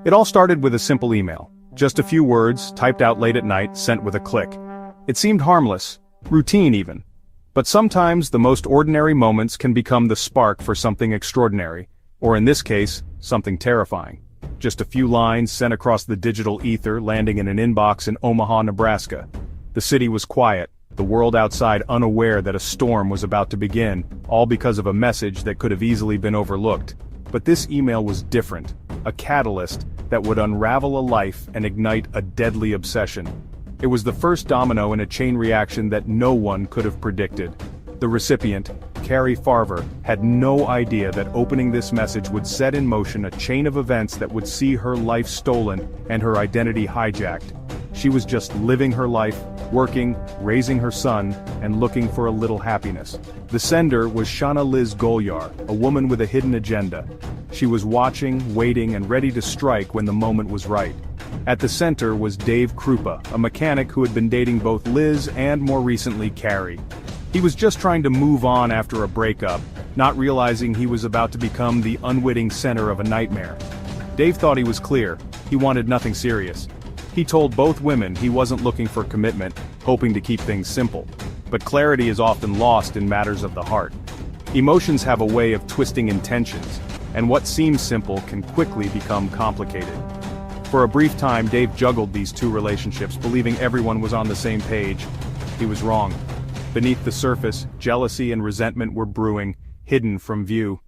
It all started with a simple email. Just a few words, typed out late at night, sent with a click. It seemed harmless, routine even. But sometimes the most ordinary moments can become the spark for something extraordinary, or in this case, something terrifying. Just a few lines sent across the digital ether, landing in an inbox in Omaha, Nebraska. The city was quiet, the world outside unaware that a storm was about to begin, all because of a message that could have easily been overlooked. But this email was different, a catalyst that would unravel a life and ignite a deadly obsession. It was the first domino in a chain reaction that no one could have predicted. The recipient, Carrie Farver, had no idea that opening this message would set in motion a chain of events that would see her life stolen and her identity hijacked. She was just living her life, working, raising her son, and looking for a little happiness. The sender was Shauna Liz Golyar, a woman with a hidden agenda. She was watching, waiting, and ready to strike when the moment was right. At the center was Dave Krupa, a mechanic who had been dating both Liz and more recently Carrie. He was just trying to move on after a breakup, not realizing he was about to become the unwitting center of a nightmare. Dave thought he was clear, he wanted nothing serious. He told both women he wasn't looking for commitment, hoping to keep things simple. But clarity is often lost in matters of the heart. Emotions have a way of twisting intentions, and what seems simple can quickly become complicated. For a brief time, Dave juggled these two relationships, believing everyone was on the same page. He was wrong. Beneath the surface, jealousy and resentment were brewing, hidden from view.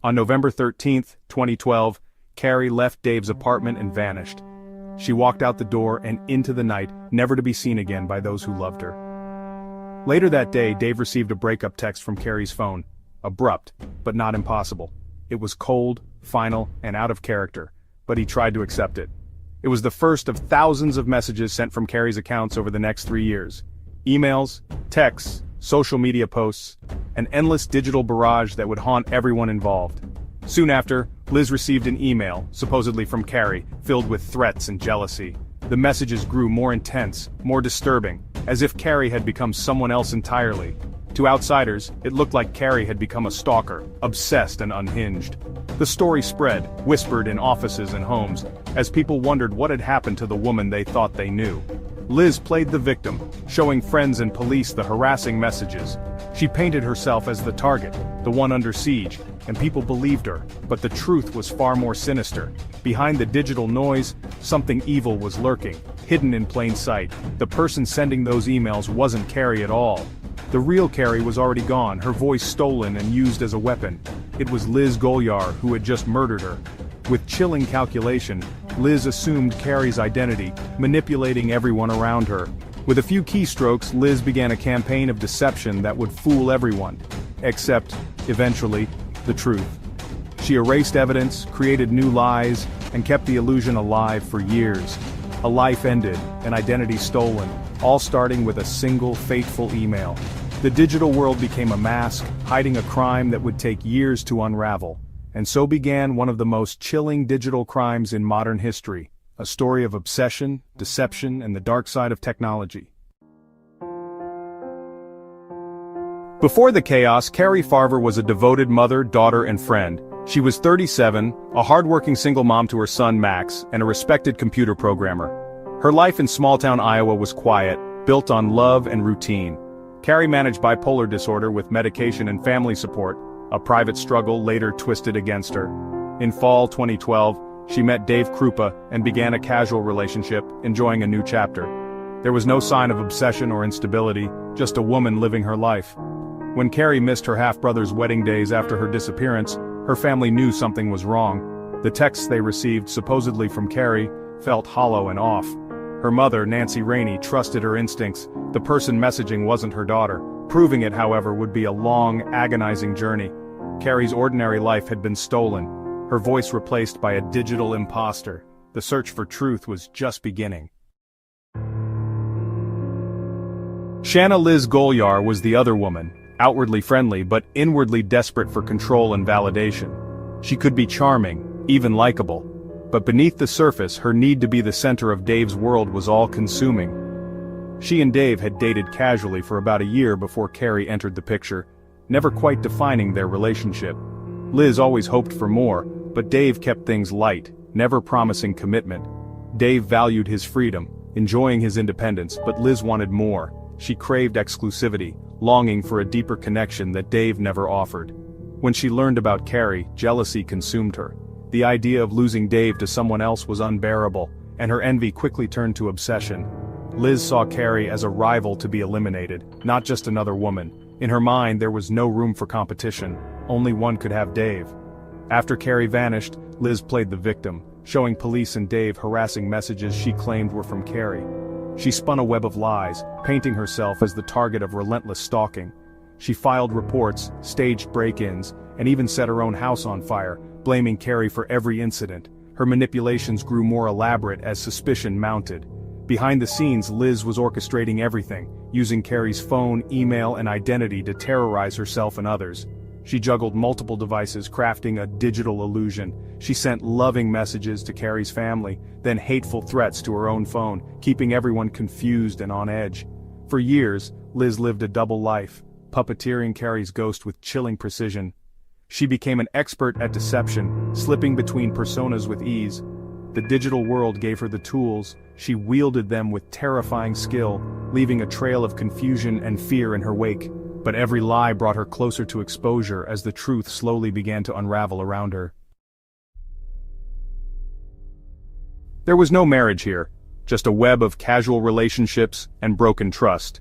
On November 13, 2012, Carrie left Dave's apartment and vanished. She walked out the door and into the night, never to be seen again by those who loved her. Later that day, Dave received a breakup text from Carrie's phone. Abrupt, but not impossible. It was cold, final, and out of character, but he tried to accept it. It was the first of thousands of messages sent from Carrie's accounts over the next 3 years. Emails, texts, social media posts, an endless digital barrage that would haunt everyone involved. Soon after, Liz received an email, supposedly from Carrie, filled with threats and jealousy. The messages grew more intense, more disturbing, as if Carrie had become someone else entirely. To outsiders, it looked like Carrie had become a stalker, obsessed and unhinged. The story spread, whispered in offices and homes, as people wondered what had happened to the woman they thought they knew. Liz played the victim, showing friends and police the harassing messages. She painted herself as the target, the one under siege, and people believed her, but the truth was far more sinister. Behind the digital noise, something evil was lurking, hidden in plain sight. The person sending those emails wasn't Carrie at all. The real Carrie was already gone, her voice stolen and used as a weapon. It was Liz Golyar who had just murdered her. With chilling calculation, Liz assumed Carrie's identity, manipulating everyone around her. With a few keystrokes, Liz began a campaign of deception that would fool everyone. Except, eventually, the truth. She erased evidence, created new lies, and kept the illusion alive for years. A life ended, an identity stolen, all starting with a single fateful email. The digital world became a mask, hiding a crime that would take years to unravel. And so began one of the most chilling digital crimes in modern history, a story of obsession, deception, and the dark side of technology. Before the chaos, Carrie Farver was a devoted mother, daughter, and friend. She was 37, a hardworking single mom to her son Max, and a respected computer programmer. Her life in small-town Iowa was quiet, built on love and routine. Carrie managed bipolar disorder with medication and family support, a private struggle later twisted against her. In fall 2012, she met Dave Krupa and began a casual relationship, enjoying a new chapter. There was no sign of obsession or instability, just a woman living her life. When Carrie missed her half-brother's wedding days after her disappearance, her family knew something was wrong. The texts they received, supposedly from Carrie, felt hollow and off. Her mother, Nancy Rainey, trusted her instincts. The person messaging wasn't her daughter. Proving it, however, would be a long, agonizing journey. Carrie's ordinary life had been stolen, her voice replaced by a digital imposter. The search for truth was just beginning. Shauna Liz Golyar was the other woman, outwardly friendly but inwardly desperate for control and validation. She could be charming, even likable, but beneath the surface her need to be the center of Dave's world was all-consuming. She and Dave had dated casually for about a year before Carrie entered the picture, never quite defining their relationship. Liz always hoped for more, but Dave kept things light, never promising commitment. Dave valued his freedom, enjoying his independence, but Liz wanted more. She craved exclusivity, longing for a deeper connection that Dave never offered. When she learned about Carrie, jealousy consumed her. The idea of losing Dave to someone else was unbearable, and her envy quickly turned to obsession. Liz saw Carrie as a rival to be eliminated, not just another woman. In her mind there was no room for competition, only one could have Dave. After Carrie vanished, Liz played the victim, showing police and Dave harassing messages she claimed were from Carrie. She spun a web of lies, painting herself as the target of relentless stalking. She filed reports, staged break-ins, and even set her own house on fire, blaming Carrie for every incident. Her manipulations grew more elaborate as suspicion mounted. Behind the scenes, Liz was orchestrating everything, using Carrie's phone, email, and identity to terrorize herself and others. She juggled multiple devices, crafting a digital illusion. She sent loving messages to Carrie's family, then hateful threats to her own phone, keeping everyone confused and on edge. For years, Liz lived a double life, puppeteering Carrie's ghost with chilling precision. She became an expert at deception, slipping between personas with ease. The digital world gave her the tools. She wielded them with terrifying skill, leaving a trail of confusion and fear in her wake. But every lie brought her closer to exposure as the truth slowly began to unravel around her. There was no marriage here, just a web of casual relationships and broken trust.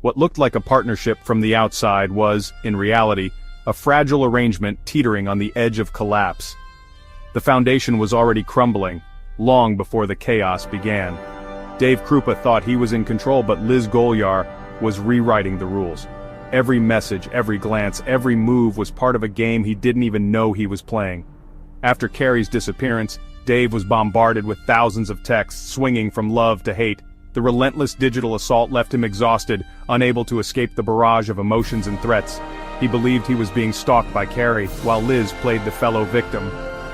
What looked like a partnership from the outside was, in reality, a fragile arrangement teetering on the edge of collapse. The foundation was already crumbling, long before the chaos began. Dave Krupa thought he was in control, but Liz Golyar was rewriting the rules. Every message, every glance, every move was part of a game he didn't even know he was playing. After Carrie's disappearance, Dave was bombarded with thousands of texts swinging from love to hate. The relentless digital assault left him exhausted, unable to escape the barrage of emotions and threats. He believed he was being stalked by Carrie, while Liz played the fellow victim.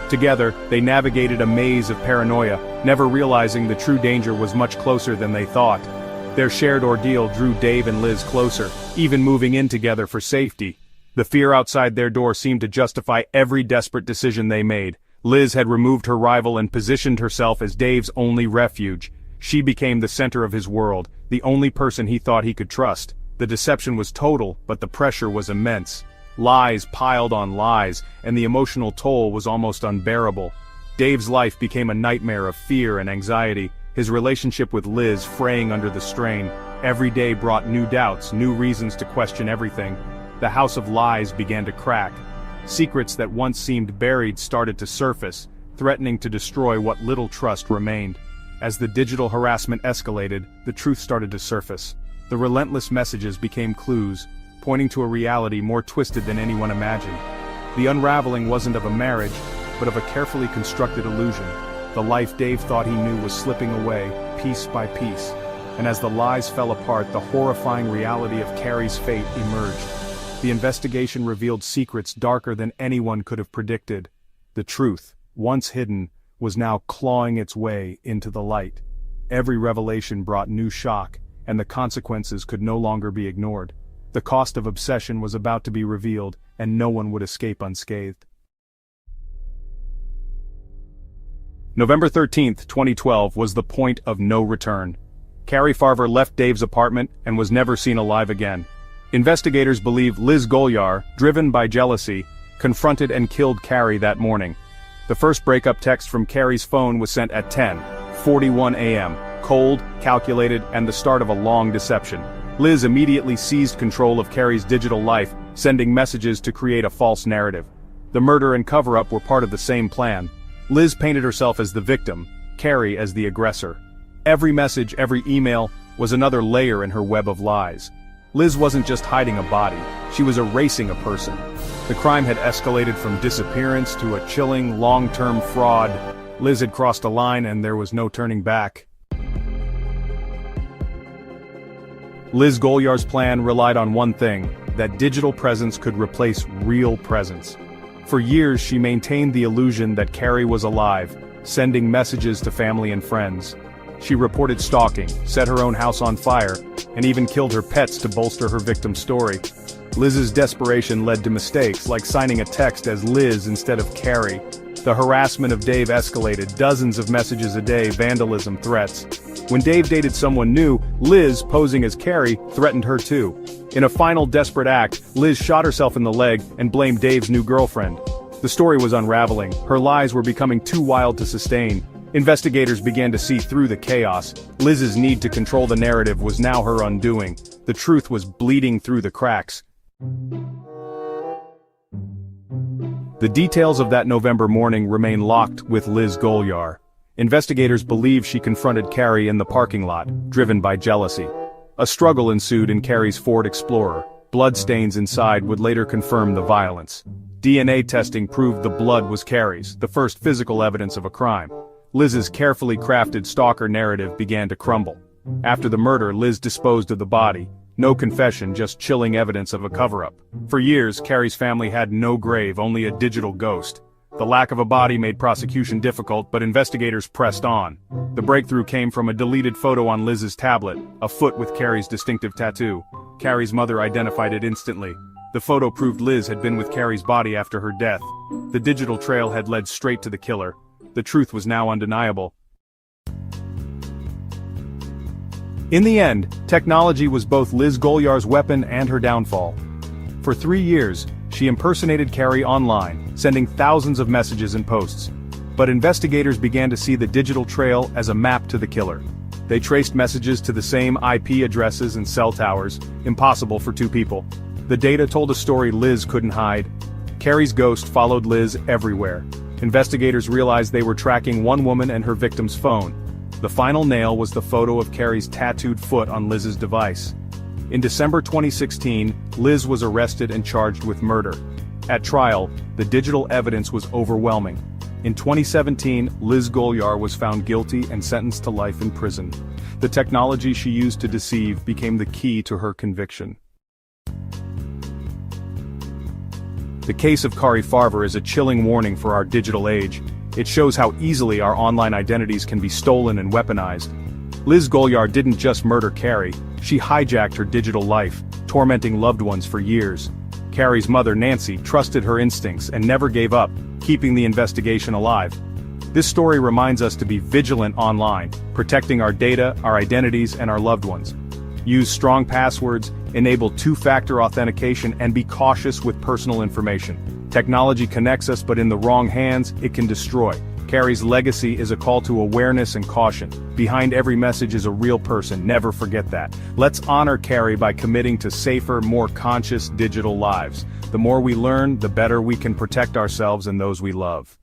Together, they navigated a maze of paranoia, never realizing the true danger was much closer than they thought. Their shared ordeal drew Dave and Liz closer, even moving in together for safety. The fear outside their door seemed to justify every desperate decision they made. Liz had removed her rival and positioned herself as Dave's only refuge. She became the center of his world, the only person he thought he could trust. The deception was total, but the pressure was immense. Lies piled on lies, and the emotional toll was almost unbearable. Dave's life became a nightmare of fear and anxiety, his relationship with Liz fraying under the strain. Every day brought new doubts, new reasons to question everything. The house of lies began to crack. Secrets that once seemed buried started to surface, threatening to destroy what little trust remained. As the digital harassment escalated, the truth started to surface. The relentless messages became clues, pointing to a reality more twisted than anyone imagined. The unraveling wasn't of a marriage, but of a carefully constructed illusion. The life Dave thought he knew was slipping away, piece by piece. And as the lies fell apart, the horrifying reality of Carrie's fate emerged. The investigation revealed secrets darker than anyone could have predicted. The truth, once hidden, was now clawing its way into the light. Every revelation brought new shock, and the consequences could no longer be ignored. The cost of obsession was about to be revealed, and no one would escape unscathed. November 13, 2012 was the point of no return. Carrie Farver left Dave's apartment and was never seen alive again. Investigators believe Liz Golyar, driven by jealousy, confronted and killed Carrie that morning. The first breakup text from Carrie's phone was sent at 10:41 a.m., cold, calculated, and the start of a long deception. Liz immediately seized control of Carrie's digital life, sending messages to create a false narrative. The murder and cover-up were part of the same plan. Liz painted herself as the victim, Carrie as the aggressor. Every message, every email, was another layer in her web of lies. Liz wasn't just hiding a body, she was erasing a person. The crime had escalated from disappearance to a chilling, long-term fraud. Liz had crossed a line and there was no turning back. Liz Golyar's plan relied on one thing, that digital presence could replace real presence. For years she maintained the illusion that Carrie was alive, sending messages to family and friends. She reported stalking, set her own house on fire, and even killed her pets to bolster her victim's story. Liz's desperation led to mistakes, like signing a text as Liz instead of Carrie. The harassment of Dave escalated, dozens of messages a day, vandalism, threats. When Dave dated someone new, Liz, posing as Carrie, threatened her too. In a final desperate act, Liz shot herself in the leg and blamed Dave's new girlfriend. The story was unraveling. Her lies were becoming too wild to sustain. Investigators began to see through the chaos. Liz's need to control the narrative was now her undoing. The truth was bleeding through the cracks. The details of that November morning remain locked with Liz Golyar. Investigators believe she confronted Carrie in the parking lot, driven by jealousy. A struggle ensued in Carrie's Ford Explorer. Bloodstains inside would later confirm the violence. DNA testing proved the blood was Carrie's, the first physical evidence of a crime. Liz's carefully crafted stalker narrative began to crumble. After the murder, Liz disposed of the body. No confession, just chilling evidence of a cover-up. For years, Carrie's family had no grave, only a digital ghost. The lack of a body made prosecution difficult, but investigators pressed on. The breakthrough came from a deleted photo on Liz's tablet, a foot with Carrie's distinctive tattoo. Carrie's mother identified it instantly. The photo proved Liz had been with Carrie's body after her death. The digital trail had led straight to the killer. The truth was now undeniable. In the end, technology was both Liz Golyar's weapon and her downfall. For 3 years, she impersonated Carrie online, sending thousands of messages and posts. But investigators began to see the digital trail as a map to the killer. They traced messages to the same IP addresses and cell towers, impossible for two people. The data told a story Liz couldn't hide. Carrie's ghost followed Liz everywhere. Investigators realized they were tracking one woman and her victim's phone. The final nail was the photo of Carrie's tattooed foot on Liz's device. In December 2016, Liz was arrested and charged with murder. At trial, the digital evidence was overwhelming. In 2017, Liz Golyar was found guilty and sentenced to life in prison. The technology she used to deceive became the key to her conviction. The case of Carrie Farver is a chilling warning for our digital age. It shows how easily our online identities can be stolen and weaponized. Liz Golyar didn't just murder Carrie, she hijacked her digital life, tormenting loved ones for years. Carrie's mother, Nancy, trusted her instincts and never gave up, keeping the investigation alive. This story reminds us to be vigilant online, protecting our data, our identities, and our loved ones. Use strong passwords, enable two-factor authentication, and be cautious with personal information. Technology connects us, but in the wrong hands, it can destroy. Carrie's legacy is a call to awareness and caution. Behind every message is a real person, never forget that. Let's honor Carrie by committing to safer, more conscious digital lives. The more we learn, the better we can protect ourselves and those we love.